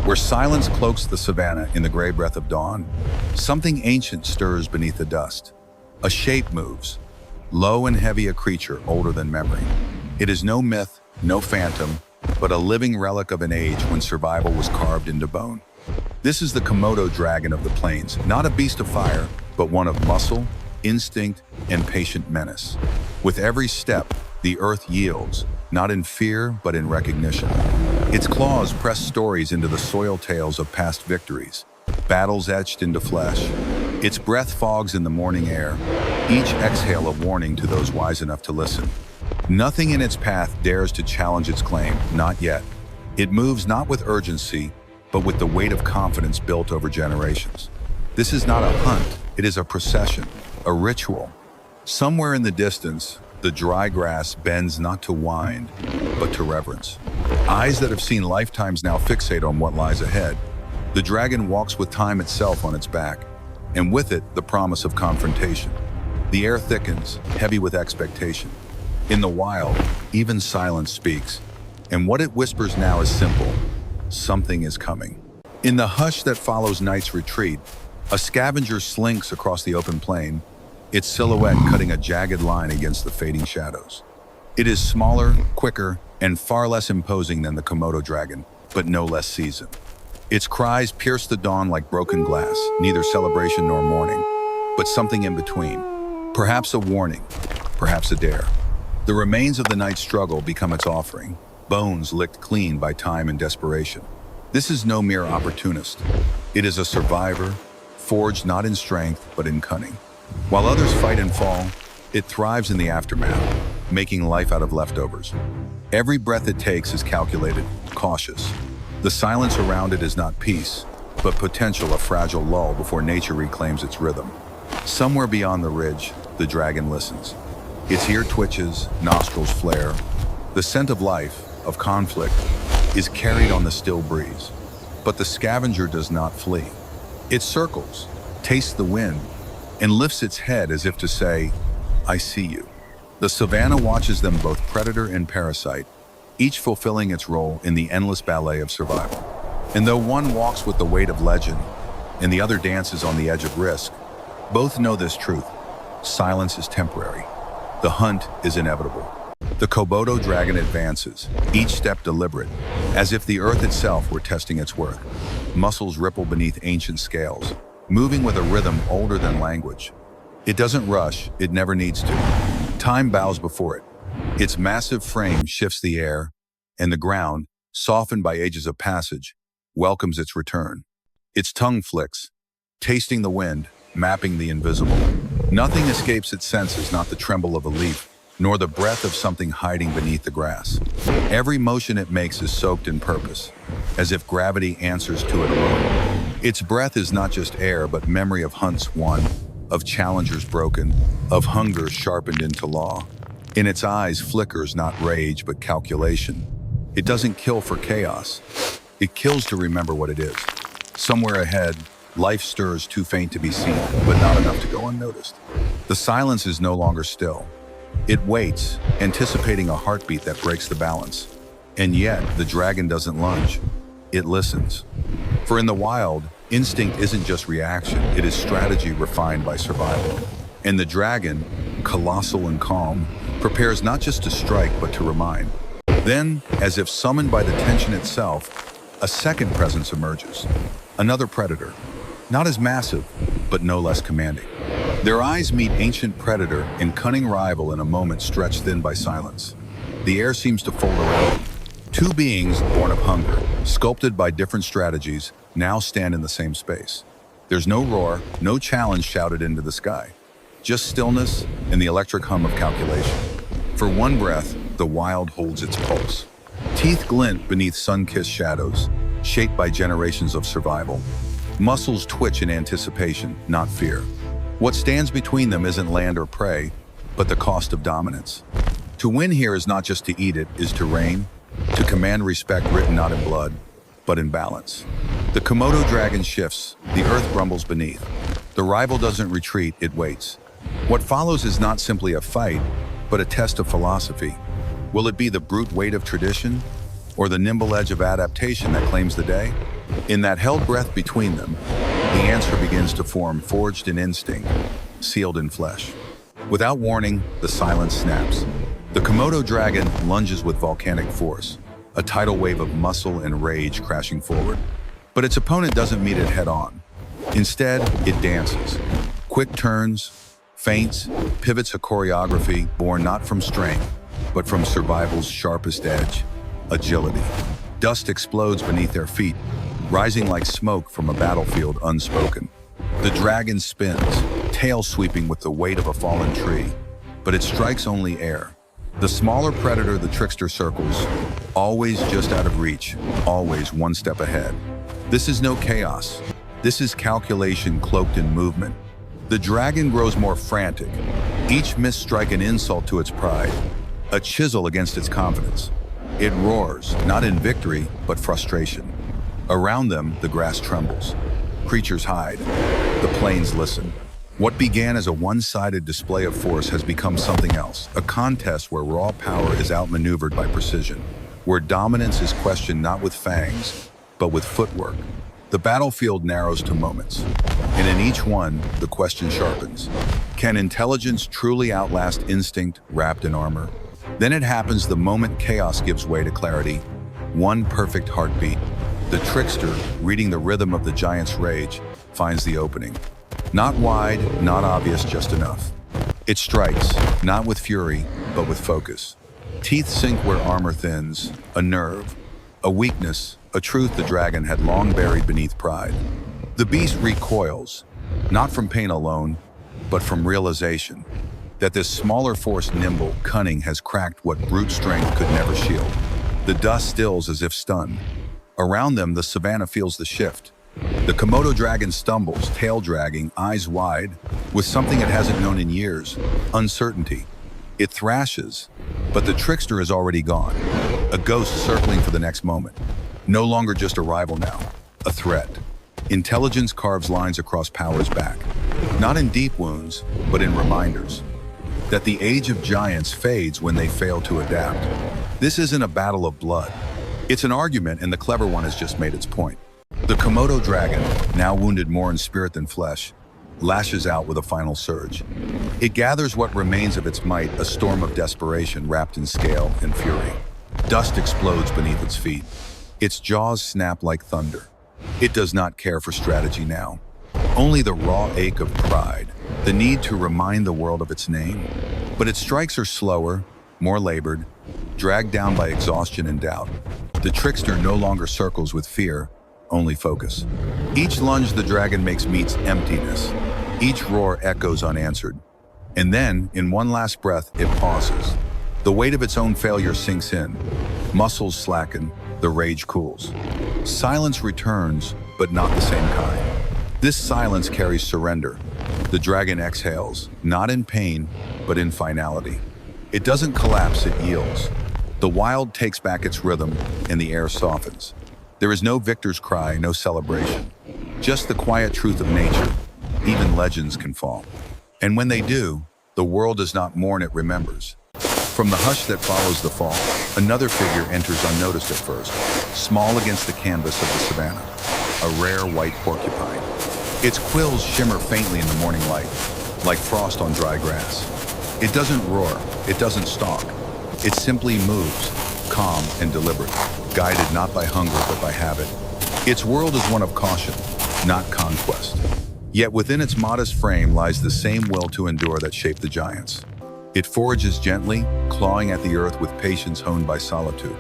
Where silence cloaks the savanna in the gray breath of dawn, something ancient stirs beneath the dust. A shape moves, low and heavy, a creature older than memory. It is no myth, no phantom, but a living relic of an age when survival was carved into bone. This is the Komodo Dragon of the plains, not a beast of fire, but one of muscle, instinct, and patient menace. With every step, the earth yields, not in fear, but in recognition. Its claws press stories into the soil tales of past victories, battles etched into flesh. Its breath fogs in the morning air, each exhale a warning to those wise enough to listen. Nothing in its path dares to challenge its claim, not yet. It moves not with urgency, but with the weight of confidence built over generations. This is not a hunt, it is a procession, a ritual. Somewhere in the distance, the dry grass bends not to wind, but to reverence. Eyes that have seen lifetimes now fixate on what lies ahead. The dragon walks with time itself on its back, and with it, the promise of confrontation. The air thickens, heavy with expectation. In the wild, even silence speaks, and what it whispers now is simple: something is coming. In the hush that follows night's retreat, a scavenger slinks across the open plain, its silhouette cutting a jagged line against the fading shadows. It is smaller, quicker, and far less imposing than the Komodo dragon, but no less seasoned. Its cries pierce the dawn like broken glass, neither celebration nor mourning, but something in between. Perhaps a warning, perhaps a dare. The remains of the night's struggle become its offering, bones licked clean by time and desperation. This is no mere opportunist. It is a survivor, forged not in strength, but in cunning. While others fight and fall, it thrives in the aftermath, making life out of leftovers. Every breath it takes is calculated, cautious. The silence around it is not peace, but potential, a fragile lull before nature reclaims its rhythm. Somewhere beyond the ridge, the dragon listens. Its ear twitches, nostrils flare. The scent of life, of conflict, is carried on the still breeze. But the scavenger does not flee. It circles, tastes the wind, and lifts its head as if to say, "I see you." The savanna watches them, both predator and parasite, each fulfilling its role in the endless ballet of survival. And though one walks with the weight of legend, and the other dances on the edge of risk, both know this truth: silence is temporary. The hunt is inevitable. The Komodo dragon advances, each step deliberate, as if the earth itself were testing its worth. Muscles ripple beneath ancient scales, moving with a rhythm older than language. It doesn't rush, it never needs to. Time bows before it. Its massive frame shifts the air, and the ground, softened by ages of passage, welcomes its return. Its tongue flicks, tasting the wind, mapping the invisible. Nothing escapes its senses, not the tremble of a leaf, nor the breath of something hiding beneath the grass. Every motion it makes is soaked in purpose, as if gravity answers to it alone. Its breath is not just air, but memory of hunts won, of challengers broken, of hunger sharpened into law. In its eyes flickers not rage, but calculation. It doesn't kill for chaos. It kills to remember what it is. Somewhere ahead, life stirs too faint to be seen, but not enough to go unnoticed. The silence is no longer still. It waits, anticipating a heartbeat that breaks the balance. And yet, the dragon doesn't lunge. It listens. For in the wild, instinct isn't just reaction, it is strategy refined by survival. And the dragon, colossal and calm, prepares not just to strike, but to remind. Then, as if summoned by the tension itself, a second presence emerges. Another predator, not as massive, but no less commanding. Their eyes meet ancient predator and cunning rival in a moment stretched thin by silence. The air seems to fold around them. Two beings born of hunger, sculpted by different strategies, now stand in the same space. There's no roar, no challenge shouted into the sky. Just stillness and the electric hum of calculation. For one breath, the wild holds its pulse. Teeth glint beneath sun-kissed shadows, shaped by generations of survival. Muscles twitch in anticipation, not fear. What stands between them isn't land or prey, but the cost of dominance. To win here is not just to eat, it is to reign, to command respect written not in blood, but in balance. The Komodo dragon shifts, the earth rumbles beneath. The rival doesn't retreat, it waits. What follows is not simply a fight, but a test of philosophy. Will it be the brute weight of tradition, or the nimble edge of adaptation that claims the day? In that held breath between them, the answer begins to form, forged in instinct, sealed in flesh. Without warning, the silence snaps. The Komodo Dragon lunges with volcanic force, a tidal wave of muscle and rage crashing forward. But its opponent doesn't meet it head-on. Instead, it dances. Quick turns, feints, pivots, a choreography born not from strength, but from survival's sharpest edge, agility. Dust explodes beneath their feet, rising like smoke from a battlefield unspoken. The dragon spins, tail sweeping with the weight of a fallen tree, but it strikes only air. The smaller predator the trickster circles, always just out of reach, always one step ahead. This is no chaos. This is calculation cloaked in movement. The dragon grows more frantic, each missed strike an insult to its pride, a chisel against its confidence. It roars, not in victory, but frustration. Around them, the grass trembles. Creatures hide. The plains listen. What began as a one-sided display of force has become something else, a contest where raw power is outmaneuvered by precision, where dominance is questioned not with fangs, but with footwork. The battlefield narrows to moments, and in each one, the question sharpens. Can intelligence truly outlast instinct wrapped in armor? Then it happens the moment chaos gives way to clarity. One perfect heartbeat. The trickster, reading the rhythm of the giant's rage, finds the opening. Not wide, not obvious, just enough. It strikes, not with fury, but with focus. Teeth sink where armor thins, a nerve, a weakness, a truth the dragon had long buried beneath pride. The beast recoils, not from pain alone, but from realization that this smaller force, nimble, cunning, has cracked what brute strength could never shield. The dust stills as if stunned. Around them, the savannah feels the shift. The Komodo Dragon stumbles, tail dragging, eyes wide, with something it hasn't known in years, uncertainty. It thrashes, but the trickster is already gone, a ghost circling for the next moment. No longer just a rival now, a threat. Intelligence carves lines across power's back, not in deep wounds, but in reminders that the age of giants fades when they fail to adapt. This isn't a battle of blood. It's an argument, and the clever one has just made its point. The Komodo Dragon, now wounded more in spirit than flesh, lashes out with a final surge. It gathers what remains of its might, a storm of desperation wrapped in scale and fury. Dust explodes beneath its feet. Its jaws snap like thunder. It does not care for strategy now. Only the raw ache of pride, the need to remind the world of its name. But its strikes are slower, more labored, dragged down by exhaustion and doubt. The trickster no longer circles with fear, only focus. Each lunge the dragon makes meets emptiness. Each roar echoes unanswered. And then, in one last breath, it pauses. The weight of its own failure sinks in. Muscles slacken, the rage cools. Silence returns, but not the same kind. This silence carries surrender. The dragon exhales, not in pain, but in finality. It doesn't collapse, it yields. The wild takes back its rhythm, and the air softens. There is no victor's cry, no celebration. Just the quiet truth of nature. Even legends can fall. And when they do, the world does not mourn, it remembers. From the hush that follows the fall, another figure enters unnoticed at first, small against the canvas of the savannah, a rare white porcupine. Its quills shimmer faintly in the morning light, like frost on dry grass. It doesn't roar, it doesn't stalk. It simply moves, calm and deliberate, guided not by hunger but by habit. Its world is one of caution, not conquest. Yet within its modest frame lies the same will to endure that shaped the giants. It forages gently, clawing at the earth with patience honed by solitude.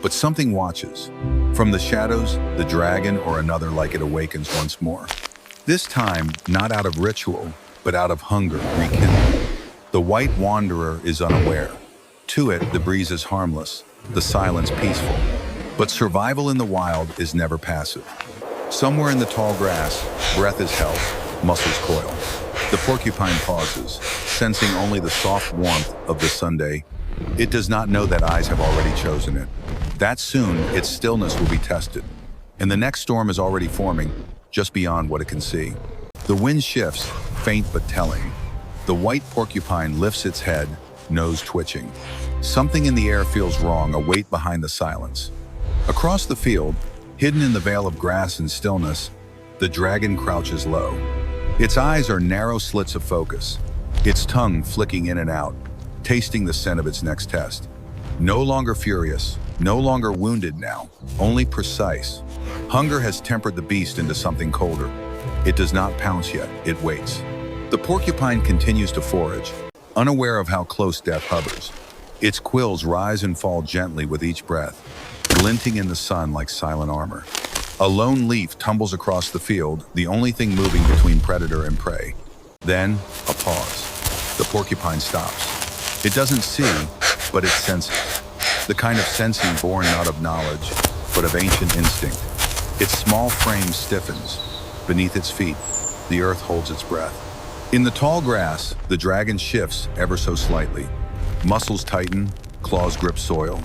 But something watches. From the shadows, the dragon or another like it awakens once more. This time, not out of ritual, but out of hunger rekindled. The white wanderer is unaware. To it, the breeze is harmless, the silence peaceful. But survival in the wild is never passive. Somewhere in the tall grass, breath is held, muscles coil. The porcupine pauses, sensing only the soft warmth of the Sunday. It does not know that eyes have already chosen it. That soon, its stillness will be tested. And the next storm is already forming, just beyond what it can see. The wind shifts, faint but telling. The white porcupine lifts its head, nose twitching. Something in the air feels wrong, a weight behind the silence. Across the field, Hidden in the veil of grass and stillness, the dragon crouches low. Its eyes are narrow slits of focus, its tongue flicking in and out, tasting the scent of its next test. No longer furious, no longer wounded now, only precise. Hunger has tempered the beast into something colder. It does not pounce yet, it waits. The porcupine continues to forage, unaware of how close death hovers. Its quills rise and fall gently with each breath, glinting in the sun like silent armor. A lone leaf tumbles across the field, the only thing moving between predator and prey. Then, a pause. The porcupine stops. It doesn't see, but it senses. The kind of sensing born not of knowledge, but of ancient instinct. Its small frame stiffens. Beneath its feet, the earth holds its breath. In the tall grass, the dragon shifts ever so slightly. Muscles tighten, claws grip soil.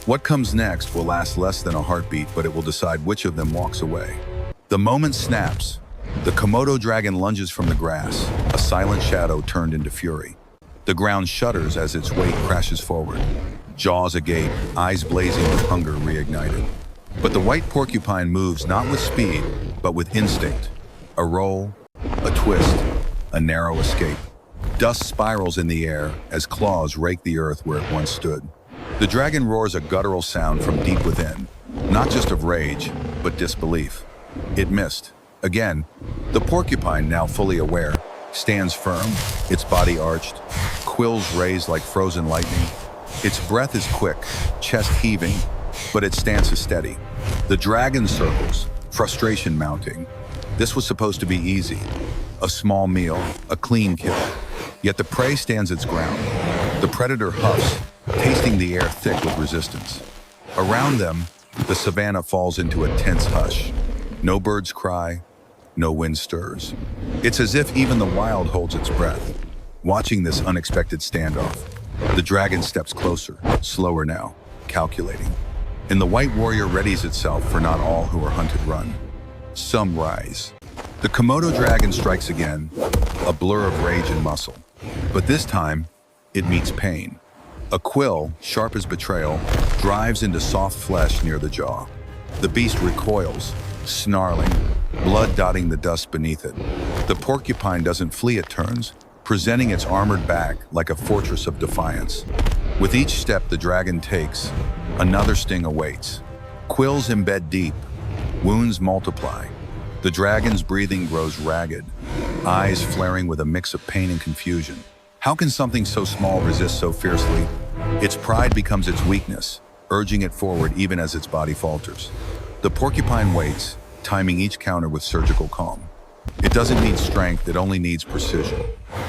What comes next will last less than a heartbeat, but it will decide which of them walks away. The moment snaps. The Komodo dragon lunges from the grass, a silent shadow turned into fury. The ground shudders as its weight crashes forward. Jaws agape, eyes blazing with hunger reignited. But the white porcupine moves not with speed, but with instinct. A roll, a twist, a narrow escape. Dust spirals in the air as claws rake the earth where it once stood. The dragon roars a guttural sound from deep within, not just of rage, but disbelief. It missed. Again, the porcupine, now fully aware, stands firm, its body arched, quills raised like frozen lightning. Its breath is quick, chest heaving, but its stance is steady. The dragon circles, frustration mounting. This was supposed to be easy. A small meal, a clean kill. Yet the prey stands its ground. The predator huffs, tasting the air thick with resistance. Around them, the savanna falls into a tense hush. No birds cry, no wind stirs. It's as if even the wild holds its breath, watching this unexpected standoff. The dragon steps closer, slower now, calculating. And the white warrior readies itself, for not all who are hunted run. Some rise. The Komodo dragon strikes again, a blur of rage and muscle. But this time, it meets pain. A quill, sharp as betrayal, drives into soft flesh near the jaw. The beast recoils, snarling, blood dotting the dust beneath it. The porcupine doesn't flee, it turns, presenting its armored back like a fortress of defiance. With each step the dragon takes, another sting awaits. Quills embed deep, wounds multiply. The dragon's breathing grows ragged, eyes flaring with a mix of pain and confusion. How can something so small resist so fiercely? Its pride becomes its weakness, urging it forward even as its body falters. The porcupine waits, timing each counter with surgical calm. It doesn't need strength, it only needs precision.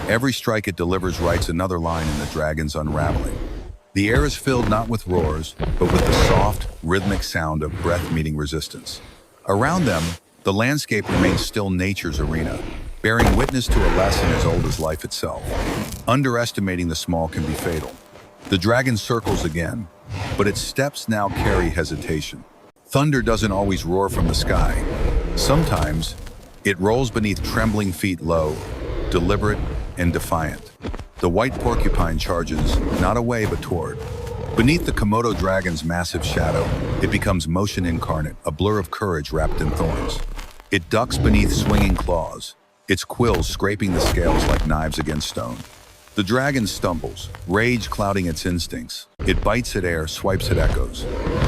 Every strike it delivers writes another line in the dragon's unraveling. The air is filled not with roars, but with the soft, rhythmic sound of breath meeting resistance. Around them, the landscape remains still nature's arena, bearing witness to a lesson as old as life itself. Underestimating the small can be fatal. The dragon circles again, but its steps now carry hesitation. Thunder doesn't always roar from the sky. Sometimes, it rolls beneath trembling feet low, deliberate and defiant. The white porcupine charges, not away but toward. Beneath the Komodo dragon's massive shadow, it becomes motion incarnate, a blur of courage wrapped in thorns. It ducks beneath swinging claws, its quills scraping the scales like knives against stone. The dragon stumbles, rage clouding its instincts. It bites at air, swipes at echoes.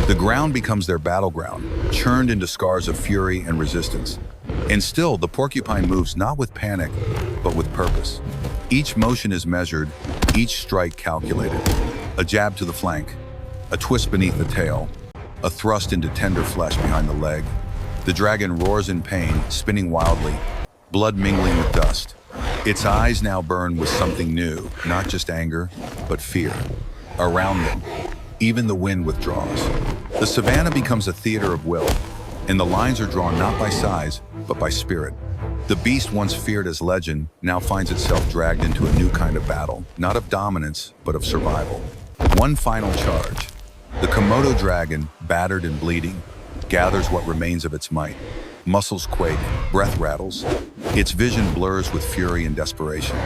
The ground becomes their battleground, churned into scars of fury and resistance. And still, the porcupine moves not with panic, but with purpose. Each motion is measured, each strike calculated. A jab to the flank, a twist beneath the tail, a thrust into tender flesh behind the leg. The dragon roars in pain, spinning wildly, blood mingling with dust. Its eyes now burn with something new, not just anger, but fear. Around them, even the wind withdraws. The savanna becomes a theater of will, and the lines are drawn not by size, but by spirit. The beast once feared as legend now finds itself dragged into a new kind of battle, not of dominance, but of survival. One final charge. The Komodo dragon, battered and bleeding, gathers what remains of its might. Muscles quake, breath rattles. Its vision blurs with fury and desperation.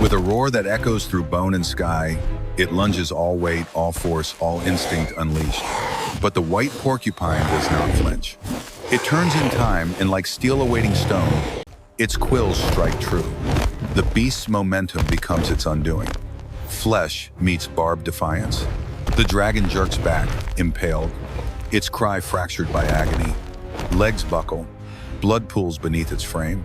With a roar that echoes through bone and sky, it lunges, all weight, all force, all instinct unleashed. But the white porcupine does not flinch. It turns in time, and like steel awaiting stone, its quills strike true. The beast's momentum becomes its undoing. Flesh meets barbed defiance. The dragon jerks back, impaled, its cry fractured by agony. Legs buckle, blood pools beneath its frame.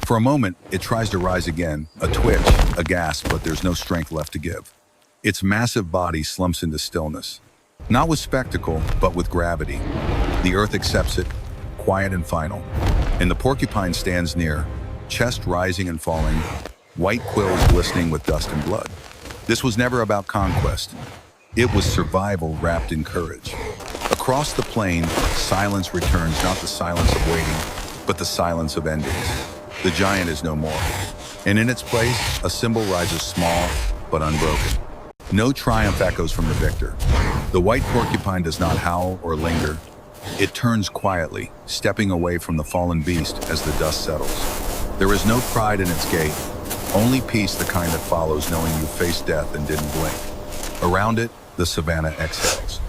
For a moment, it tries to rise again, a twitch, a gasp, but there's no strength left to give. Its massive body slumps into stillness. Not with spectacle, but with gravity. The earth accepts it, quiet and final. And the porcupine stands near, chest rising and falling, white quills glistening with dust and blood. This was never about conquest. It was survival wrapped in courage. Across the plain, silence returns, not the silence of waiting, but the silence of endings. The giant is no more. And in its place, a symbol rises small, but unbroken. No triumph echoes from the victor. The white porcupine does not howl or linger. It turns quietly, stepping away from the fallen beast as the dust settles. There is no pride in its gait, only peace, the kind that follows knowing you faced death and didn't blink. Around it, the savanna exhales.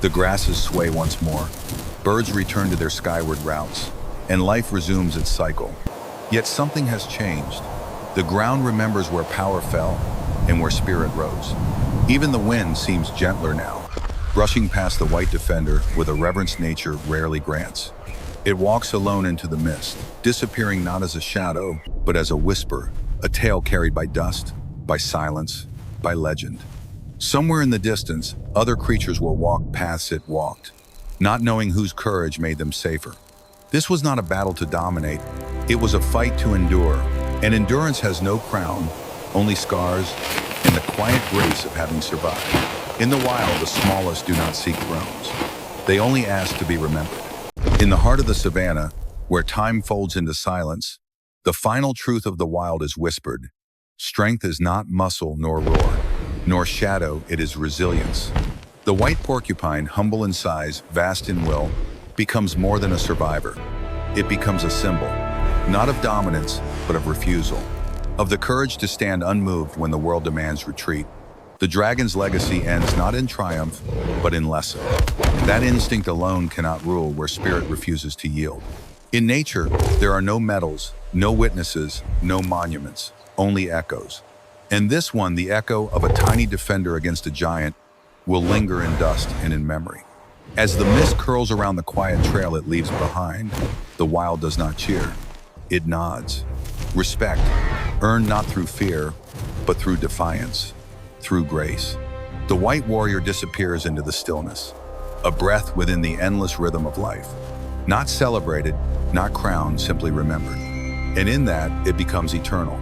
The grasses sway once more, birds return to their skyward routes, and life resumes its cycle. Yet something has changed. The ground remembers where power fell and where spirit rose. Even the wind seems gentler now, brushing past the white defender with a reverence nature rarely grants. It walks alone into the mist, disappearing not as a shadow, but as a whisper, a tale carried by dust, by silence, by legend. Somewhere in the distance, other creatures will walk paths it walked, not knowing whose courage made them safer. This was not a battle to dominate, it was a fight to endure, and endurance has no crown, only scars and the quiet grace of having survived. In the wild, the smallest do not seek thrones. They only ask to be remembered. In the heart of the savanna, where time folds into silence, the final truth of the wild is whispered. Strength is not muscle nor roar, nor shadow, it is resilience. The white porcupine, humble in size, vast in will, becomes more than a survivor. It becomes a symbol, not of dominance, but of refusal, of the courage to stand unmoved when the world demands retreat. The dragon's legacy ends not in triumph, but in lesson. That instinct alone cannot rule where spirit refuses to yield. In nature, there are no medals, no witnesses, no monuments, only echoes. And this one, the echo of a tiny defender against a giant, will linger in dust and in memory. As the mist curls around the quiet trail it leaves behind, the wild does not cheer. It nods. Respect, earned not through fear, but through defiance, through grace. The white warrior disappears into the stillness, a breath within the endless rhythm of life. Not celebrated, not crowned, simply remembered. And in that, it becomes eternal.